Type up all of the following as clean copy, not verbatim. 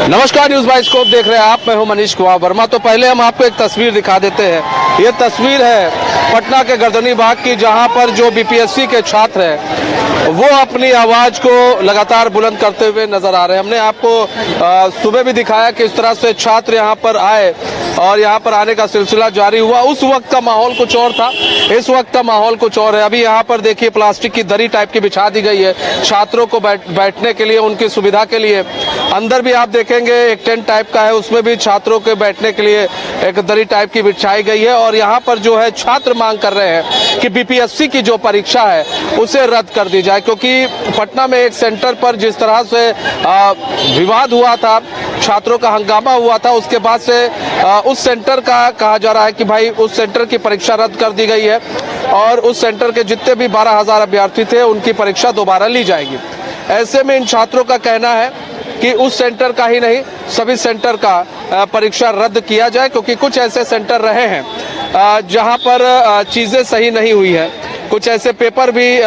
नमस्कार, news bye scope देख रहे हैं आप। मैं हूं मनीष कुमार वर्मा। तो पहले हम आपको एक तस्वीर दिखा देते हैं। ये तस्वीर है पटना के गर्दनी बाग की, जहां पर जो बीपीएससी के छात्र हैं वो अपनी आवाज को लगातार बुलंद करते हुए नजर आ रहे हैं। हमने आपको सुबह भी दिखाया कि इस तरह से छात्र यहां पर आए और यहां पर आने का सिलसिला जारी हुआ। उस वक्त का माहौल कुछ और था, इस वक्त का माहौल कुछ और है। अभी यहाँ पर देखिए प्लास्टिक की दरी टाइप की बिछा दी गई है छात्रों को बैठने के लिए, उनकी सुविधा के लिए। अंदर भी आप देखेंगे एक टेंट टाइप का है, उसमें भी छात्रों के बैठने के लिए एक दरी टाइप की बिछाई गई है। और यहाँ पर जो है छात्र मांग कर रहे हैं कि बीपीएससी की जो परीक्षा है उसे रद्द कर दी जाए, क्योंकि पटना में एक सेंटर पर जिस तरह से विवाद हुआ था, छात्रों का हंगामा हुआ था, उसके बाद से उस सेंटर का कहा जा रहा है कि भाई उस सेंटर की परीक्षा रद्द कर दी गई है और उस सेंटर के जितने भी 12,000 अभ्यर्थी थे उनकी परीक्षा दोबारा ली जाएगी। ऐसे में इन छात्रों का कहना है कि उस सेंटर का ही नहीं, सभी सेंटर का परीक्षा रद्द किया जाए, क्योंकि कुछ ऐसे सेंटर रहे हैं जहां पर चीजें सही नहीं हुई है। कुछ ऐसे पेपर भी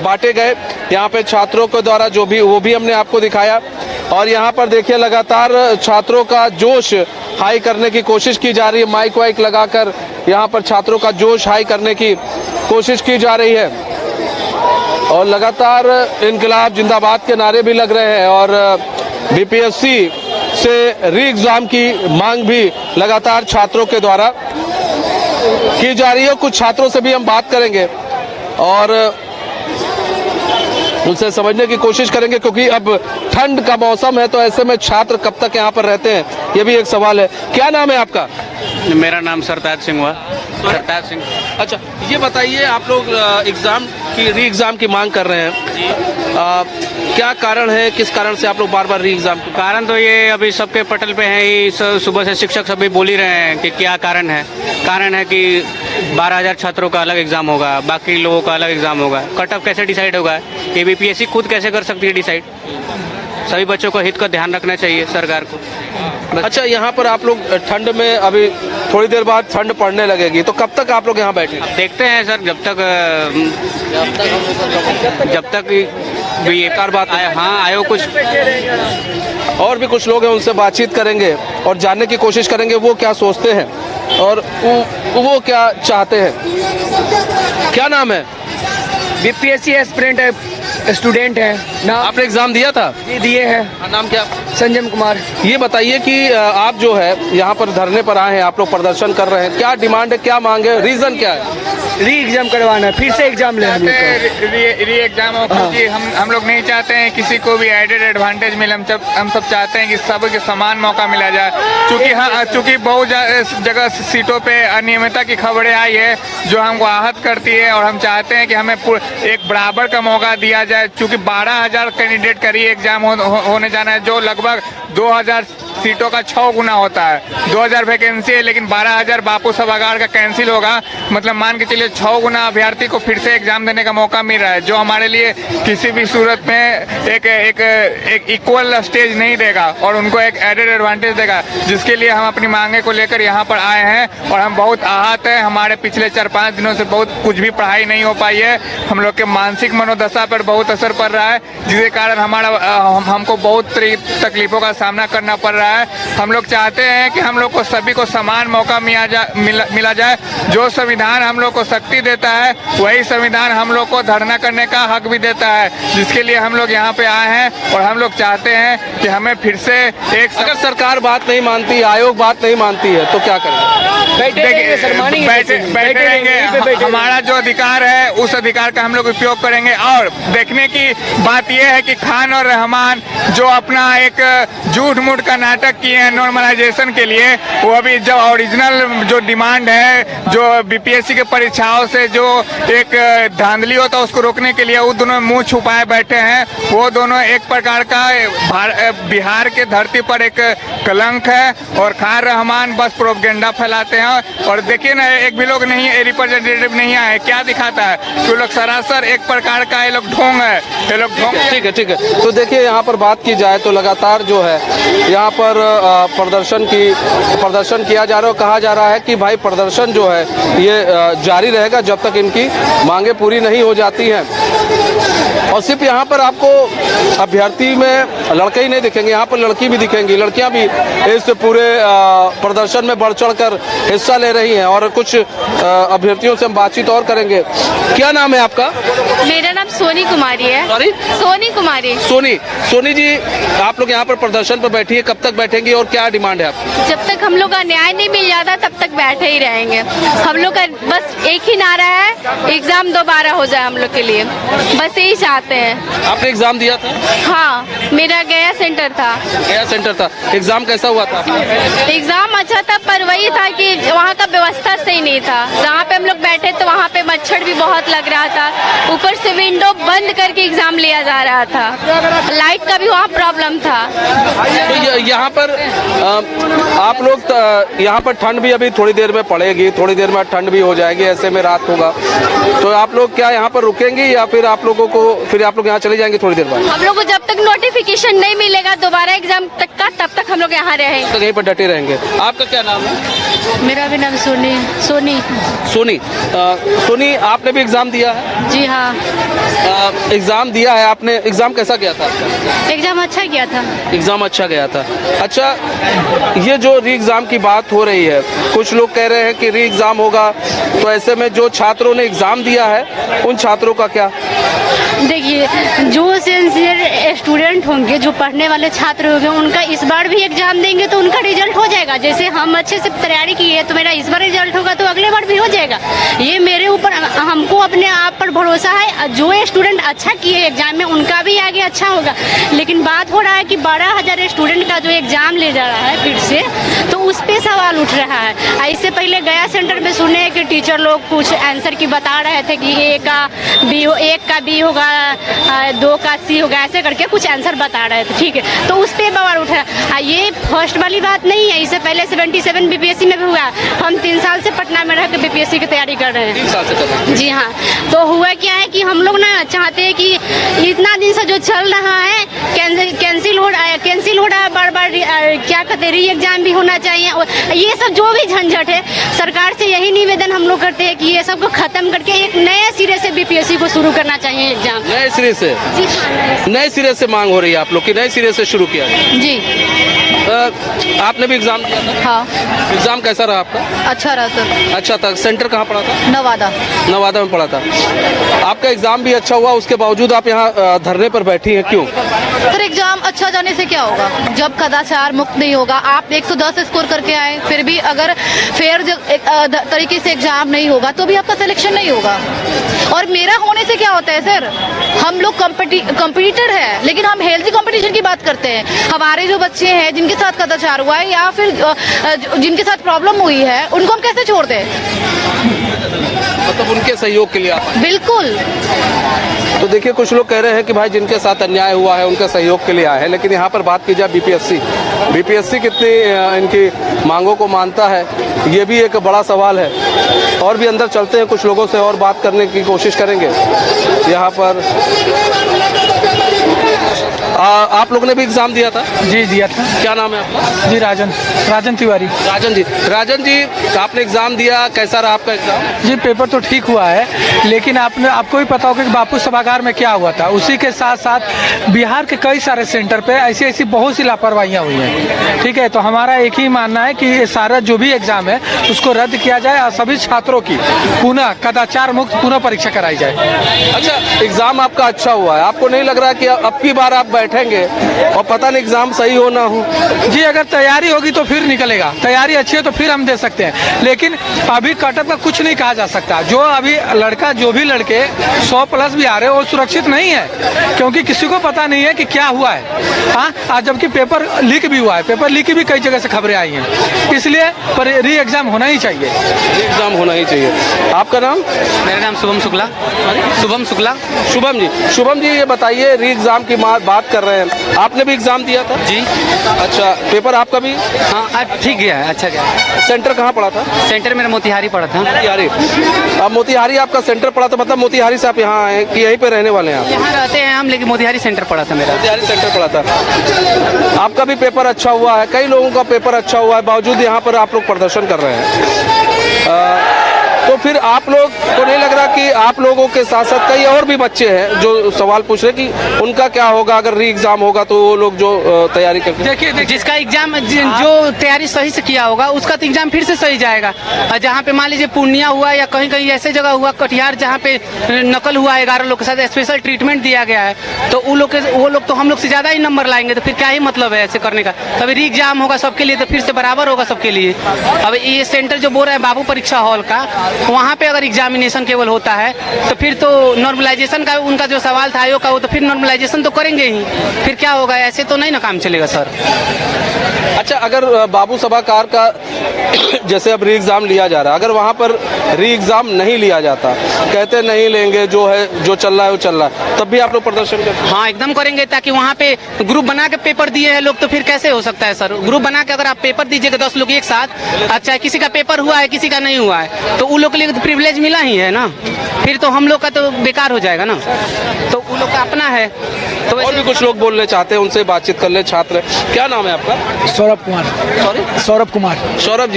बांटे गए यहाँ पे छात्रों के द्वारा, जो भी वो भी हमने आपको दिखाया। और यहाँ पर देखिए लगातार छात्रों का जोश हाई करने की कोशिश की जा रही है। माइक वाइक लगाकर यहाँ पर छात्रों का जोश हाई करने की कोशिश की जा रही है और लगातार इनकलाब जिंदाबाद के नारे भी लग रहे हैं और बीपीएससी से री एग्जाम की मांग भी लगातार छात्रों के द्वारा की जा रही है। कुछ छात्रों से भी हम बात करेंगे और उनसे समझने की कोशिश करेंगे, क्योंकि अब ठंड का मौसम है, तो ऐसे में छात्र कब तक यहाँ पर रहते हैं, ये भी एक सवाल है। क्या नाम है आपका? मेरा नाम सरताज सिंह हुआ। सरताज सिंह। अच्छा, ये बताइए, आप लोग एग्जाम की री एग्जाम की मांग कर रहे हैं, क्या कारण है, किस कारण से आप लोग बार बार री एग्जाम? कारण तो ये अभी सबके पटल पे है ही, सुबह से शिक्षक सभी बोल ही रहे हैं कि क्या कारण है। कारण है कि 12,000 छात्रों का अलग एग्जाम होगा, बाकी लोगों का अलग एग्जाम होगा। कट ऑफ कैसे डिसाइड होगा, ये बीपीएससी खुद कैसे कर सकती है डिसाइड? सभी बच्चों को हित का ध्यान रखना चाहिए सरकार को। अच्छा, यहाँ पर आप लोग ठंड में, अभी थोड़ी देर बाद ठंड पड़ने लगेगी, तो कब तक आप लोग यहाँ बैठे? देखते हैं सर, जब तक भी एक बात आए। हाँ, आयो कुछ और भी कुछ लोग हैं, उनसे बातचीत करेंगे और जानने की कोशिश करेंगे वो क्या सोचते हैं और वो क्या चाहते हैं। क्या नाम है? बीपीएससी एस्पिरेंट है, स्टूडेंट है ना। आपने एग्जाम दिया था? जी दिए हैं। नाम क्या? संजय कुमार। ये बताइए कि आप जो है यहाँ पर धरने पर आए हैं, आप लोग प्रदर्शन कर रहे हैं, क्या डिमांड है, क्या मांग है, रीजन क्या है? री एग्जाम करवाना है, फिर से एग्जाम लेना है। री एग्जाम हो, क्योंकि हम लोग नहीं चाहते हैं किसी को भी एडेड एडवांटेज मिले। हम सब चाहते हैं कि सबको समान मौका मिला जाए। चूंकि बहुत जगह सीटों पे अनियमितता की खबरें आई है जो हमको आहत करती है, और हम चाहते हैं कि हमें एक बराबर का मौका दिया जाए। चूंकि 12,000 कैंडिडेट का री एग्जाम होने जाना है, जो लगभग 2,000 सीटों का 6 गुना होता है। 2,000 वैकेंसी है, लेकिन 12,000 बापू सभागार का कैंसिल होगा। मतलब मान के चलिए 6 गुना अभ्यर्थी को फिर से एग्जाम देने का मौका मिल रहा है, जो हमारे लिए किसी भी सूरत में एक इक्वल स्टेज नहीं देगा और उनको एक एडेड एडवांटेज देगा, जिसके लिए हम अपनी मांगे को लेकर यहाँ पर आए हैं। और हम बहुत आहत हैं, हमारे पिछले 4-5 दिनों से बहुत कुछ भी पढ़ाई नहीं हो पाई है। हम लोग के मानसिक मनोदशा पर बहुत असर पड़ रहा है, जिसके कारण हमको बहुत तकलीफों का सामना करना पड़ रहा है। हम लोग चाहते हैं कि हम लोग को सभी को समान मौका मिला जाए। जो संविधान हम लोग को शक्ति देता है, वही संविधान हम लोग को धरना करने का हक भी देता है, जिसके लिए हम लोग यहाँ पे आए हैं। और हम लोग चाहते हैं कि हमें फिर से अगर सरकार बात नहीं मानती, आयोग बात नहीं मानती है, तो क्या करें? बैठे रहेंगे। हमारा जो अधिकार है उस अधिकार का हम लोग उपयोग करेंगे। और देखने की बात यह है कि खान और रहमान जो अपना एक झूठ मूठ का नाटक किए हैं नॉर्मलाइजेशन के लिए, वो अभी जो ओरिजिनल जो डिमांड है, जो बीपीएससी के परीक्षाओं से जो एक धांधली होता है उसको रोकने के लिए, वो दोनों मुंह छुपाए बैठे हैं। वो दोनों एक प्रकार का बिहार के धरती पर एक कलंक है, और खान रहमान बस प्रोपगेंडा फैलाते हैं। और देखिए ना, एक भी लोग नहीं, रिप्रेजेंटेटिव नहीं आए, क्या दिखाता है कि लोग सरासर एक प्रकार का ये लोग ढोंग है, ये लोग ढोंग। ठीक है। तो देखिए, यहाँ पर बात की जाए तो लगातार जो है यहाँ पर प्रदर्शन किया जा रहा है। कहा जा रहा है कि भाई प्रदर्शन जो है ये जारी रहेगा जब तक इनकी मांगे पूरी नहीं हो जाती हैं। और सिर्फ यहाँ पर आपको अभ्यर्थी में लड़के ही नहीं दिखेंगे, यहाँ पर लड़की भी दिखेंगी, लड़कियाँ भी इस पूरे प्रदर्शन में बढ़ चढ़ कर हिस्सा ले रही हैं। और कुछ अभ्यर्थियों से हम बातचीत और करेंगे। क्या नाम है आपका? मेरा नाम सोनी कुमारी है। सॉरी, सोनी कुमारी। सोनी जी, आप लोग यहाँ पर प्रदर्शन पर बैठी है, कब तक बैठेंगी और क्या डिमांड है आपकी? जब तक हम लोग का न्याय नहीं मिल जाता तब तक बैठे ही रहेंगे। हम लोग का बस एक ही नारा है, एग्जाम दोबारा हो जाए हम लोग के लिए, बस यही चाहते हैं। आपने एग्जाम दिया था? हाँ, मेरा गया सेंटर था। गया सेंटर था, एग्जाम कैसा हुआ था? एग्जाम अच्छा था, पर वही था कि वहाँ का व्यवस्था सही नहीं था। जहाँ पे हम लोग बैठे तो वहाँ पे मच्छर भी बहुत लग रहा था, ऊपर से विंडो बंद करके एग्जाम लिया जा रहा था, लाइट का भी वहाँ प्रॉब्लम था। तो यहाँ पर आप लोग यहाँ पर ठंड भी अभी थोड़ी देर में पड़ेगी, थोड़ी देर में ठंड भी हो जाएगी, ऐसे में रात होगा, तो आप लोग क्या यहाँ पर रुकेंगी या फिर आप लोगों को फिर आप लोग यहाँ चले जाएंगे थोड़ी देर बाद? हम लोग को जब तक नोटिफिकेशन नहीं मिलेगा दोबारा एग्जाम तक का, तब तक हम लोग यहाँ रहेंगे। तो यहीं पर डटे रहेंगे। आपका क्या नाम है? मेरा भी नाम सोनी। सोनी, आपने भी एग्जाम दिया है? जी हाँ, एग्जाम दिया है आपने, एग्जाम कैसा गया था? एग्जाम अच्छा गया था। एग्जाम अच्छा गया था। अच्छा, ये जो री एग्जाम की बात हो रही है, कुछ लोग कह रहे हैं कि री एग्जाम होगा, तो ऐसे में जो छात्रों ने एग्जाम दिया है उन छात्रों का क्या? देखिए, जो सिंसियर स्टूडेंट होंगे, जो पढ़ने वाले छात्र होंगे, उनका इस बार भी एग्जाम देंगे तो उनका रिजल्ट हो जाएगा। जैसे हम अच्छे से तैयारी की है तो मेरा इस बार रिजल्ट होगा तो अगले बार भी हो जाएगा। ये मेरे ऊपर, हमको अपने आप पर भरोसा है। जो स्टूडेंट अच्छा किए एग्जाम में उनका भी आगे अच्छा होगा। लेकिन बात हो रहा है कि 12,000 स्टूडेंट का जो एग्जाम ले जा रहा है फिर से, तो उस पर सवाल उठ रहा है। इससे पहले गया सेंटर में सुने कि टीचर लोग कुछ आंसर की बता रहे थे कि एक का बी होगा, 2 का सी होगा, ऐसे करके कुछ आंसर बता रहे थे, ठीक है, तो उस पर बवाल उठ रहा है। ये फर्स्ट वाली बात नहीं है, इससे पहले 77 बीपीएससी में भी हुआ। हम 3 साल से पटना में रह के बीपीएससी की तैयारी कर रहे हैं। 3 साल से कर रहे हैं? जी हाँ। तो हुआ क्या है कि हम लोग ना चाहते हैं कि इतना दिन से जो चल रहा है कैंसिल हो रहा है बार बार, क्या कहते हैं, री एग्जाम भी होना चाहिए। ये सब जो भी झंझट है, सरकार से यही निवेदन हम लोग करते हैं कि ये सब को खत्म करके एक नए सिरे से बीपीएससी को शुरू करना चाहिए एग्जाम। नए सिरे से? जी हाँ, नए सिरे से मांग हो रही है आप लोग की, नए सिरे से शुरू किया है? जी। आपने भी एग्जाम दिया था? हाँ, एग्जाम कैसा रहा आपका? अच्छा रहा सर। अच्छा था। सेंटर कहाँ पड़ा था? नवादा में पड़ा था। आपका एग्जाम भी अच्छा हुआ, उसके बावजूद आप यहाँ धरने पर बैठी हैं, क्यों? सर, एग्जाम अच्छा जाने से क्या होगा जब कदाचार मुक्त नहीं होगा। आप 110 स्कोर करके आए, फिर भी अगर फेयर तरीके से एग्जाम नहीं होगा तो भी आपका सिलेक्शन नहीं होगा। और मेरा होने से क्या होता है सर, हम लोग कंपटीटर है, लेकिन हम हेल्थी कंपटीशन की बात करते हैं। हमारे जो बच्चे हैं जिनके साथ कदाचार हुआ है या फिर जिनके साथ प्रॉब्लम हुई है, उनको हम कैसे छोड़ दें? मतलब उनके सहयोग के लिए आप? बिल्कुल। तो देखिए, कुछ लोग कह रहे हैं कि भाई जिनके साथ अन्याय हुआ है उनके सहयोग के लिए आए हैं, लेकिन यहाँ पर बात की जाए बीपीएससी कितनी इनकी मांगों को मानता है, ये भी एक बड़ा सवाल है। और भी अंदर चलते हैं, कुछ लोगों से और बात करने की कोशिश करेंगे। यहाँ पर आप लोगों ने भी एग्जाम दिया था? जी, दिया था। क्या नाम है आपका? जी, राजन तिवारी। राजन जी, आपने एग्जाम दिया, कैसा रहा आपका एग्जाम? जी, पेपर तो ठीक हुआ है, लेकिन आपको भी पता होगा कि बापू सभागार में क्या हुआ था। उसी के साथ साथ बिहार के कई सारे सेंटर पे ऐसी बहुत सी लापरवाहियाँ हुई हैं, ठीक है। तो हमारा एक ही मानना है कि ये सारा जो भी एग्जाम है उसको रद्द किया जाए और सभी छात्रों की पुनः कदाचार मुक्त पुनः परीक्षा कराई जाए। अच्छा, एग्जाम आपका अच्छा हुआ है, आपको नहीं लग रहा कि अब की बार आप बैठेंगे और पता नहीं एग्जाम सही हो ना हो? जी, अगर तैयारी होगी तो फिर निकलेगा, तैयारी अच्छी है तो फिर हम दे सकते हैं, लेकिन अभी कटअप का कुछ नहीं कहा जा सकता। जो अभी जो भी लड़के 100+ भी आ रहे हैं वो सुरक्षित नहीं है, क्योंकि किसी को पता नहीं है कि क्या हुआ है। हाँ, आज जबकि पेपर लीक भी हुआ है, पेपर लीक की भी कई जगह से खबरें आई हैं, इसलिए री एग्जाम होना ही चाहिए। री एग्जाम होना ही चाहिए। आपका नाम? मेरा नाम शुभम शुक्ला। शुभम जी, ये बताइए, री एग्जाम की बात कर रहे हैं, आपने भी एग्जाम दिया था? जी। अच्छा, पेपर आपका भी? हाँ, ठीक गया है, अच्छा गया। सेंटर कहाँ पड़ा था? सेंटर मेरा मोतिहारी पड़ा था। मोतिहारी। अब मोतिहारी आपका सेंटर पड़ा था, मतलब मोतिहारी से आप यहाँ आए कि यहीं पे रहने वाले हैं आप? यहाँ रहते हैं हम, लेकिन मोतिहारी सेंटर पड़ा था मेरा। मोतिहारी सेंटर पड़ा था। आपका भी पेपर अच्छा हुआ है, कई लोगों का पेपर अच्छा हुआ है, बावजूद यहाँ पर आप लोग प्रदर्शन कर रहे हैं। तो फिर आप लोग को नहीं लग रहा कि आप लोगों के साथ साथ कई और भी बच्चे हैं जो सवाल पूछ रहे कि उनका क्या होगा अगर री एग्जाम होगा, तो वो लोग जो तैयारी करते हैं? देखिए जिसका एग्जाम जो तैयारी सही से किया होगा उसका तो एग्जाम फिर से सही जाएगा। और जहाँ पे मान लीजिए पूर्णिया हुआ या कहीं कहीं ऐसे जगह हुआ, कटिहार जहाँ पे नकल हुआ 11 लोग के साथ स्पेशल ट्रीटमेंट दिया गया है, तो वो लोग तो हम लोग से ज्यादा ही नंबर लाएंगे, तो फिर क्या ही मतलब है ऐसे करने का। तभी री एग्जाम होगा सबके लिए तो फिर से बराबर होगा सबके लिए। अब ये सेंटर जो बोल रहे हैं बाबू परीक्षा हॉल का, वहाँ पे अगर एग्जामिनेशन केवल होता है तो फिर तो नॉर्मलाइजेशन का उनका जो सवाल था आयोग का, वो तो फिर नॉर्मलाइजेशन तो करेंगे ही, फिर क्या होगा, ऐसे तो नहीं ना काम चलेगा सर। अच्छा, अगर बाबू सभागार का जैसे अब री एग्जाम लिया जा रहा है, अगर वहाँ पर री एग्जाम नहीं लिया जाता, कहते नहीं लेंगे, जो है जो चल रहा है वो चल रहा है, तब भी आप लोग प्रदर्शन करते? हाँ एकदम करेंगे, ताकि वहाँ पे ग्रुप बना के पेपर दिए हैं लोग, तो फिर कैसे हो सकता है सर। ग्रुप बना के अगर आप पेपर दीजिएगा 10 लोग एक साथ, अच्छा किसी का पेपर हुआ है किसी का नहीं हुआ है, तो उन लोग के लिए तो प्रिविलेज मिला ही है ना, फिर तो हम लोग का तो बेकार हो जाएगा ना, तो उन लोग का अपना है। तो और भी कुछ लोग बोलने चाहते हैं, उनसे बातचीत कर ले। छात्र, क्या नाम है आपका? सौरभ कुमार। सॉरी, सौरभ कुमार। सौरभ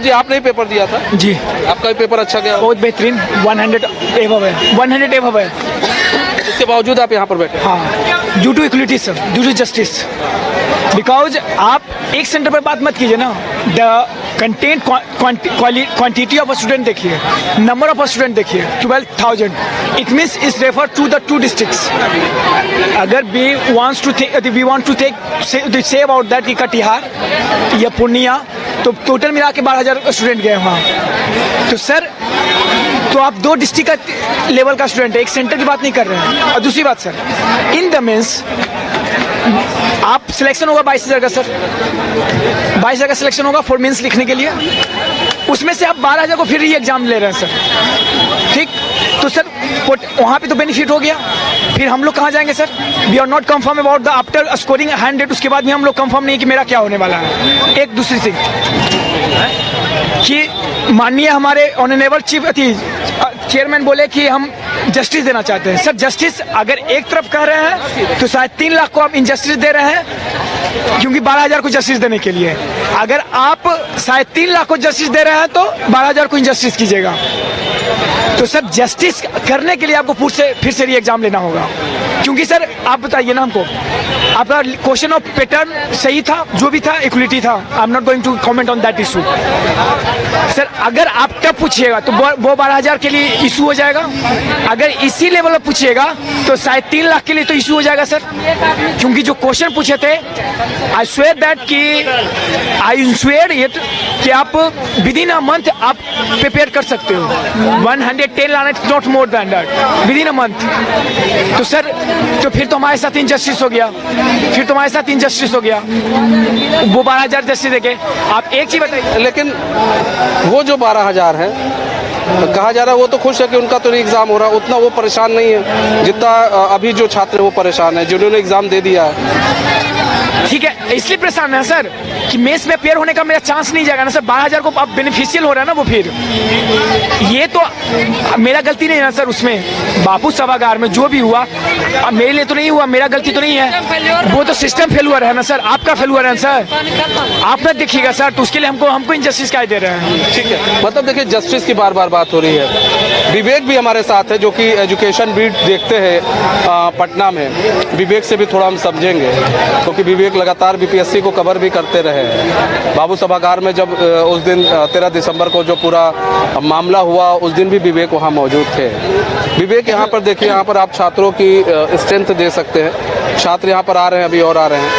जी आपने ही पेपर दिया था? जी, आपका भी पेपर अच्छा गया? बहुत बेहतरीन, 100 एबव है, 100 एबव है। इसके बावजूद आप यहाँ पर बैठे? हाँ, due to equality sir, due to justice. Because आप एक सेंटर पर बात मत कीजिए ना, the content quantity of a student देखिए, नंबर ऑफ अ स्टूडेंट देखिए, 12,000। It means is refer to the 2 districts. अगर we want to say about that कि कटिहार या पूर्णिया, तो टोटल मिला के 12,000 स्टूडेंट गए वहाँ। तो सर, तो आप 2 डिस्ट्रिक्ट का लेवल का स्टूडेंट है, एक सेंटर की बात नहीं कर रहे हैं। और दूसरी बात सर, इन द मीन्स आप सिलेक्शन होगा 22,000 का सर, 22,000 का सिलेक्शन होगा फॉर मीन्स लिखने के लिए, उसमें से आप 12,000 को फिर ही एग्जाम ले रहे हैं सर, ठीक। तो सर वहाँ पे तो बेनिफिट हो गया, फिर हम लोग कहाँ जाएंगे sir? We are not confirm about the after scoring 100, उसके बाद भी हम लोग कंफर्म नहीं कि मेरा क्या होने वाला है। एक दूसरी थिंग कि माननीय हमारे ऑनरेबल चीफ चेयरमैन बोले कि हम जस्टिस देना चाहते हैं। सर जस्टिस अगर एक तरफ कह रहे हैं तो शायद 3 लाख को आप इनजस्टिस दे रहे हैं, क्योंकि 12,000 को जस्टिस देने के लिए। अगर आप शायद 3 लाख को जस्टिस दे रहे हैं तो 12,000 को इनजस्टिस कीजिएगा। तो सर जस्टिस करने के लिए आपको फिर से री एग्जाम लेना होगा, क्योंकि सर आप बताइए ना हमको, आपका क्वेश्चन ऑफ पैटर्न सही था, जो भी था इक्वलिटी था। I am not going to comment on that issue. Sir अगर आप टफ पूछिएगा तो वो 12,000 के लिए इशू हो जाएगा, अगर इसी लेवल पर पूछिएगा तो शायद 3 लाख के लिए तो इशू हो जाएगा सर, क्योंकि जो क्वेश्चन पूछे थे आई स्वेयर इट कि आप विद इन अ मंथ आप प्रिपेयर कर सकते हो। 110 लाना, it's not more than that, with in a month. तो सर तो फिर तो हमारे साथ इनजस्टिस हो गया, वो 12,000 जस्टिस देके। आप एक चीज बताइए, लेकिन वो जो 12,000 है कहा जा रहा है वो तो खुश है कि उनका तो एग्जाम हो रहा है, उतना वो परेशान नहीं है जितना अभी जो छात्र वो परेशान है जिन्होंने एग्जाम दे दिया है। ठीक है, इसलिए परेशान है सर कि मेंस में पेयर होने का मेरा चांस नहीं जाएगा ना सर। 12,000 को अब बेनिफिशियल हो रहा है ना वो, फिर ये तो मेरा गलती नहीं है ना सर। उसमें बापू सभागार में जो भी हुआ अब मेरे लिए तो नहीं हुआ, मेरा गलती तो नहीं है, वो तो सिस्टम फेलुअर है ना सर, आपका फेलुअर है सर। आप ना देखिएगा सर, तो उसके लिए हमको इनजस्टिस क्या दे रहे हैं। ठीक है, मतलब देखिए जस्टिस की बार बार बात हो रही है। विवेक भी हमारे साथ है जो कि एजुकेशन बीट देखते हैं पटना में। विवेक से भी थोड़ा हम समझेंगे, क्योंकि विवेक लगातार बीपीएससी को कवर भी करते रहे। बाबू सभागार में जब उस दिन 13 दिसंबर को जो पूरा मामला हुआ, उस दिन भी विवेक वहाँ मौजूद थे। विवेक, यहाँ पर देखिए, यहाँ पर आप छात्रों की स्ट्रेंथ दे सकते हैं। छात्र यहाँ पर आ रहे हैं, अभी और आ रहे हैं।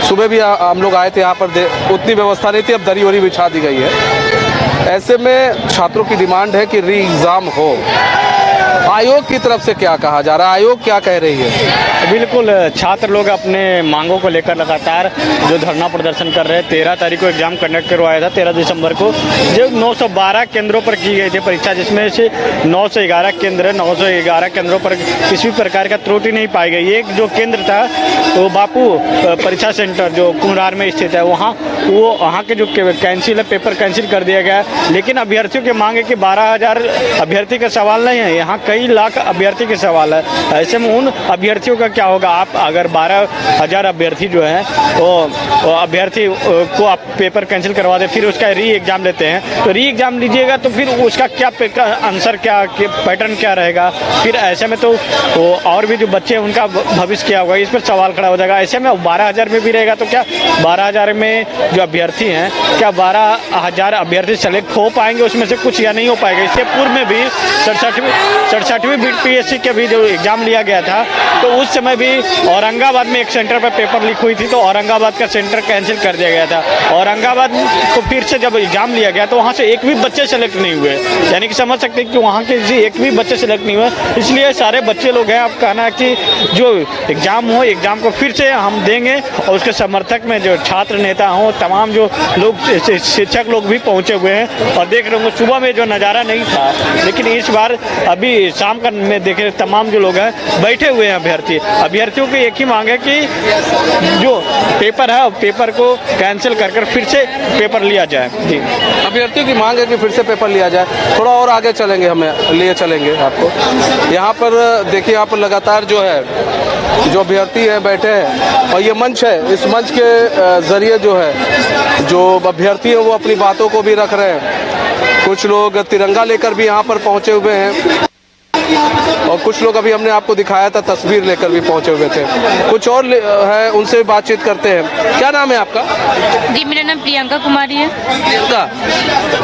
सुबह भी हम लोग आए थे, यहाँ पर उतनी व्यवस्था नहीं थी, अब दरी वरी बिछा दी गई है। ऐसे में छात्रों की डिमांड है कि री एग्जाम हो। आयोग की तरफ से क्या कहा जा रहा है, आयोग क्या कह रही है? बिल्कुल, छात्र लोग अपने मांगों को लेकर लगातार जो धरना प्रदर्शन कर रहे हैं। 13 तारीख को एग्जाम कंडक्ट करवाया था, 13 दिसंबर को, जो 912 केंद्रों पर की गई थी परीक्षा, जिसमें से 911 केंद्रों पर किसी भी प्रकार का त्रुटि नहीं पाई गई। एक जो केंद्र था तो बापू परीक्षा सेंटर जो कुम्हरार में स्थित है, वहाँ के जो कैंसिल है, पेपर कैंसिल कर दिया गया। लेकिन अभ्यर्थियों की मांग है कि 12,000 अभ्यर्थी का सवाल नहीं है, यहाँ कई लाख अभ्यर्थी के सवाल है। ऐसे में उन अभ्यर्थियों का क्या क्या होगा, आप अगर 12,000 अभ्यर्थी जो हैं वो अभ्यर्थी को आप पेपर कैंसिल करवा दें, फिर उसका री एग्ज़ाम लेते हैं, तो री एग्ज़ाम लीजिएगा तो फिर उसका क्या आंसर क्या पैटर्न क्या रहेगा, फिर ऐसे में तो वो और भी जो बच्चे हैं उनका भविष्य क्या होगा, इस पर सवाल खड़ा हो जाएगा। ऐसे में 12,000 में भी रहेगा तो क्या 12,000 में जो अभ्यर्थी हैं, क्या 12,000 अभ्यर्थी सेलेक्ट हो पाएंगे उसमें से कुछ या नहीं हो पाएगा। इससे पूर्व में भी 67वीं BPSC के भी जो एग्ज़ाम लिया गया था, तो उस समय भी औरंगाबाद में एक सेंटर पर पेपर लीक हुई थी, तो औरंगाबाद का सेंटर कैंसिल कर दिया गया था। औरंगाबाद को फिर से जब एग्ज़ाम लिया गया तो वहाँ से एक भी बच्चे सेलेक्ट नहीं हुए, यानी कि समझ सकते हैं कि वहाँ के एक भी बच्चे सेलेक्ट नहीं हुए। इसलिए सारे बच्चे लोग हैं, अब कहना है कि जो एग्ज़ाम हो, एग्ज़ाम को फिर से हम देंगे, और उसके समर्थक में जो छात्र नेता हों, तमाम जो लोग शिक्षक लोग भी पहुँचे हुए हैं। और देख रहे होंगे सुबह में जो नज़ारा नहीं था, लेकिन इस बार अभी शाम का में देखे तमाम जो लोग हैं बैठे हुए हैं अभ्यर्थियों की एक ही मांग है कि जो पेपर है पेपर को कैंसिल कर फिर से पेपर लिया जाए। जी, अभ्यर्थियों की मांग है कि फिर से पेपर लिया जाए। थोड़ा और आगे चलेंगे, हमें लिए चलेंगे आपको। यहाँ पर देखिए, यहाँ पर लगातार जो है जो अभ्यर्थी है बैठे हैं, और ये मंच है, इस मंच के ज़रिए जो है जो अभ्यर्थी हैं वो अपनी बातों को भी रख रहे हैं। कुछ लोग तिरंगा लेकर भी यहाँ पर पहुँचे हुए हैं, और कुछ लोग अभी हमने आपको दिखाया था तस्वीर लेकर भी पहुंचे हुए थे। कुछ और है, उनसे भी बातचीत करते हैं। क्या नाम है आपका? जी, मेरा नाम प्रियंका कुमारी है।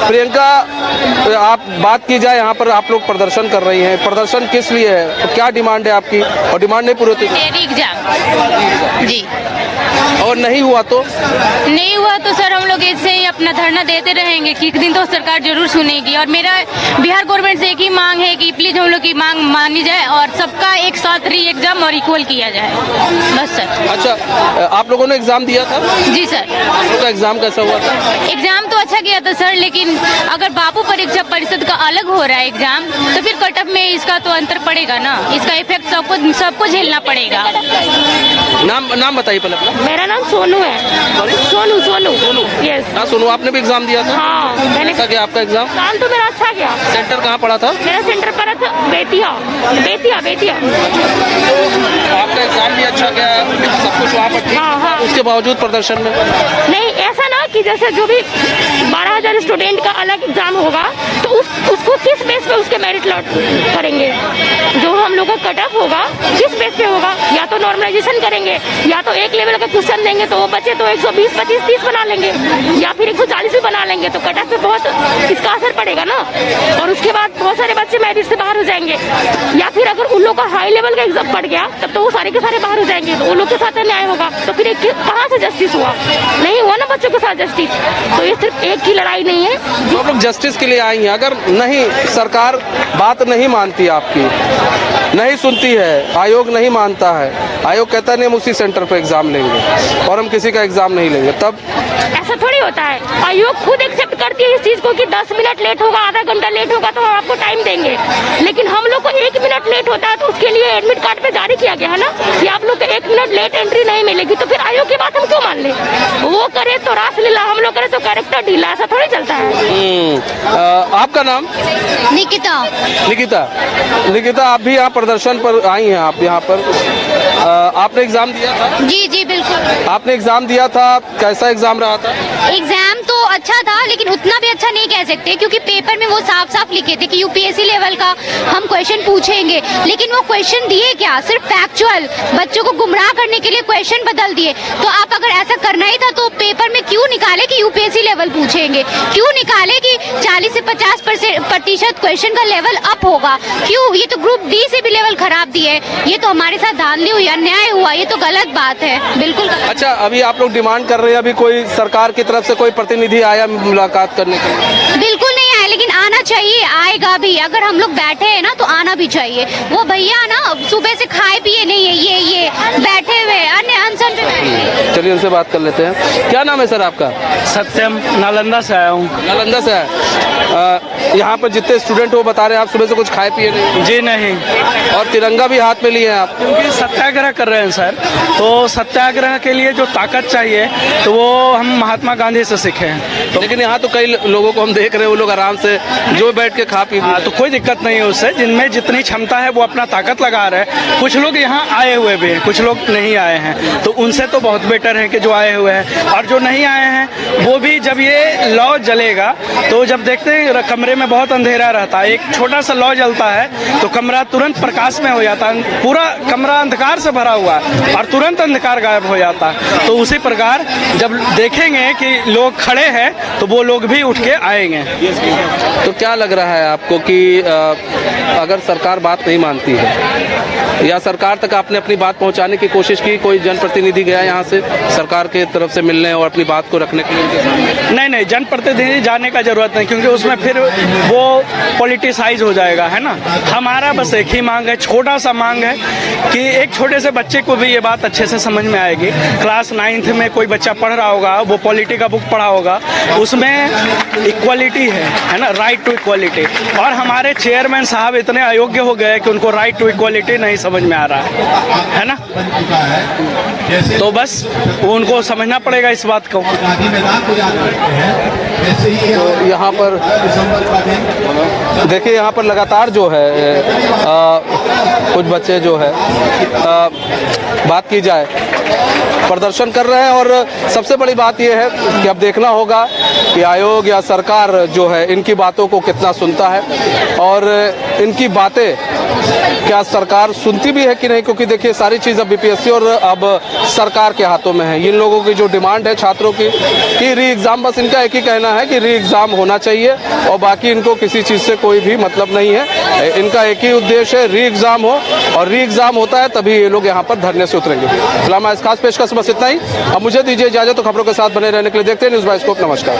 प्रियंका, आप बात की जाए, यहाँ पर आप लोग प्रदर्शन कर रही हैं, प्रदर्शन किस लिए है, तो क्या डिमांड है आपकी, और डिमांड नहीं पूरी होती एग्जाम जी, और नहीं हुआ तो सर हम लोग ऐसे ही अपना धरना देते रहेंगे कि एक दिन तो सरकार जरूर सुनेगी। और मेरा बिहार गवर्नमेंट से एक ही मांग है कि प्लीज हम लोग की मांग मानी जाए और सबका एक साथ री एग्जाम और इक्वल किया जाए, बस सर। अच्छा, आप लोगों ने एग्जाम दिया था? जी सर। तो एग्जाम कैसा हुआ था? एग्जाम तो अच्छा गया था सर, लेकिन अगर बापू परीक्षा परिषद का अलग हो रहा है एग्जाम, तो फिर कट ऑफ में इसका तो अंतर पड़ेगा ना, इसका इफेक्ट सबको झेलना पड़ेगा। नाम बताइए पहले अपना। मेरा नाम सोनू है। सोनू यस। हाँ सोनू, आपने भी एग्जाम दिया था? हाँ, मैंने। कैसा गया आपका एग्जाम? काम तो मेरा अच्छा गया। सेंटर कहाँ पड़ा था? मेरा सेंटर पड़ा था बेतिया। आपका एग्जाम भी अच्छा गया, सब कुछ वहाँ पर? हाँ। उसके बावजूद प्रदर्शन में नहीं, ऐसा ना कि जैसे जो भी 12,000 स्टूडेंट का अलग एग्जाम होगा, तो उसको किस बेस पे उसके मेरिट लॉट करेंगे। जो हम लोग का कट ऑफ होगा किस बेस पे होगा, या तो नॉर्मलाइजेशन करेंगे, या तो एक लेवल का क्वेश्चन देंगे तो वो बच्चे तो 120, 25, 30 बना लेंगे, या फिर 140 भी बना लेंगे, तो कट ऑफ पे बहुत इसका असर पड़ेगा ना। और उसके बाद बहुत सारे बच्चे मेरिट से बाहर हो जाएंगे, या फिर अगर उन लोग का हाई लेवल का एग्जाम पड़ गया तब तो वो सारे के सारे बाहर हो जाएंगे, तो उन लोग के साथ न्याय होगा। तो फिर कहाँ से जस्टिस हुआ? नहीं हुआ ना बच्चों के साथ जस्टिस। तो ये सिर्फ एक की लड़ाई नहीं है। आप लोग जस्टिस के लिए आई हैं, अगर नहीं सरकार बात नहीं मानती आपकी, नहीं सुनती है, आयोग नहीं मानता है, आयोग कहता नहीं हम उसी सेंटर पर एग्जाम लेंगे और हम किसी का एग्जाम नहीं लेंगे, तब? ऐसा थोड़ी होता है। आयोग खुद एक्सेप्ट करती है इस चीज को कि 10 मिनट लेट होगा, आधा घंटा लेट होगा तो हम आपको टाइम देंगे, लेकिन हम लोग को 1 मिनट लेट होता है तो उसके लिए एडमिट कार्ड पे जारी किया गया है ना कि आप लोग को 1 मिनट लेट एंट्री नहीं मिलेगी। तो फिर आयोग की बात हम क्यों मान ले? वो करे तो रासलीला, हम लोग करे तो कैरेक्टर ढीला, ऐसा थोड़ी चलता है। आपका नाम? निकिता। निकिता, आप भी यहाँ प्रदर्शन पर आई हैं, आप यहाँ पर आपने एग्जाम दिया था? जी बिल्कुल। आपने एग्जाम दिया था, कैसा एग्जाम रहा था? एग्जाम तो अच्छा था, लेकिन उतना भी अच्छा नहीं कह सकते, क्योंकि पेपर में वो साफ साफ लिखे थे कि यूपीएससी लेवल का हम क्वेश्चन पूछेंगे, लेकिन वो क्वेश्चन दिए क्या? सिर्फ फैक्चुअल, बच्चों को गुमराह करने के लिए क्वेश्चन बदल दिए। तो आप अगर ऐसा करना ही था तो पेपर में क्यों निकाले कि यूपीएससी लेवल पूछेंगे? क्यों निकाले कि 40 से 50% क्वेश्चन का लेवल अप होगा? क्यों? ये तो ग्रुप डी से भी लेवल खराब दिए, ये तो हमारे साथ धांधली हुई, अन्याय हुआ, ये तो गलत बात है, बिल्कुल। अच्छा, अभी आप लोग डिमांड कर रहे हैं, अभी कोई सरकार की तरफ से कोई प्रतिनिधि आया मुलाकात करने के लिए? बिल्कुल नहीं आया, लेकिन आना चाहिए, आएगा भी। अगर हम लोग बैठे हैं ना तो आना भी चाहिए। वो भैया ना सुबह से खाए पिए नहीं है, ये बैठे हुए अनशन पे बैठे। चलिए उनसे बात कर लेते हैं। क्या नाम है सर आपका? सत्यम, नालंदा से आया हूँ। नालंदा से है। यहाँ पर जितने स्टूडेंट वो बता रहे हैं आप सुबह से कुछ खाए पिए नहीं? जी नहीं। और तिरंगा भी हाथ में लिए हैं आप? क्योंकि सत्याग्रह कर रहे हैं सर, तो सत्याग्रह के लिए जो ताकत चाहिए तो वो हम महात्मा गांधी से सीखे हैं। तो लेकिन यहाँ तो कई लोगों को हम देख रहे हैं, वो लोग आराम से जो बैठ के खा पी हाँ, तो कोई दिक्कत नहीं है उससे। जिनमें जितनी क्षमता है वो अपना ताकत लगा रहे हैं। कुछ लोग यहाँ आए हुए भी हैं, कुछ लोग नहीं आए हैं, तो उनसे तो बहुत बेटर है कि जो आए हुए हैं। और जो नहीं आए हैं वो भी, जब ये लौ जलेगा तो जब देखते हैं कमरे में बहुत अंधेरा रहता है, एक छोटा सा लौ जलता है तो कमरा तुरंत प्रकाश में हो जाता है, पूरा कमरा अंधकार से भरा हुआ है और तुरंत अंधकार गायब हो जाता है। तो उसी प्रकार जब देखेंगे कि लोग खड़े हैं तो वो लोग भी उठ के आएंगे। तो क्या लग रहा है आपको कि अगर सरकार बात नहीं मानती है या सरकार तक आपने अपनी बात पहुंचाने की कोशिश की, कोई जनप्रतिनिधि गया यहाँ से सरकार के तरफ से मिलने और अपनी बात को रखने के लिए उनके सामने? नहीं, जनप्रतिनिधि जाने का जरूरत नहीं, क्योंकि उसमें फिर वो पॉलिटिसाइज हो जाएगा, है ना। हमारा बस एक ही मांग है, छोटा सा मांग है कि एक छोटे से बच्चे को भी ये बात अच्छे से समझ में आएगी। क्लास 9th में कोई बच्चा पढ़ रहा होगा, वो पॉलिटी का बुक पढ़ा होगा, उसमें इक्वालिटी है ना, राइट टू इक्वालिटी। और हमारे चेयरमैन साहब इतने अयोग्य हो गए कि उनको राइट टू इक्वालिटी नहीं समझ में आ रहा है ना। तो बस उनको समझना पड़ेगा इस बात को। तो यहाँ पर देखिए, यहाँ पर लगातार जो है कुछ बच्चे जो है बात की जाए प्रदर्शन कर रहे हैं। और सबसे बड़ी बात यह है कि अब देखना होगा कि आयोग या सरकार जो है इनकी बातों को कितना सुनता है और इनकी बातें क्या सरकार सुनती भी है कि नहीं, क्योंकि देखिए सारी चीज़ अब बीपीएससी और अब सरकार के हाथों में है। इन लोगों की जो डिमांड है छात्रों की कि री एग्ज़ाम, बस इनका एक ही कहना है कि री एग्ज़ाम होना चाहिए और बाकी इनको किसी चीज़ से कोई भी मतलब नहीं है। इनका एक ही उद्देश्य है, री एग्ज़ाम हो, और री एग्ज़ाम होता है तभी ये लोग यहाँ पर धरने से उतरेंगे। फिलहाल इस खास पेशकश बस इतना ही। अब मुझे दीजिए इजाज़त, तो खबरों के साथ बने रहने के लिए देखते हैं न्यूज़ बाइस्कोप। नमस्कार।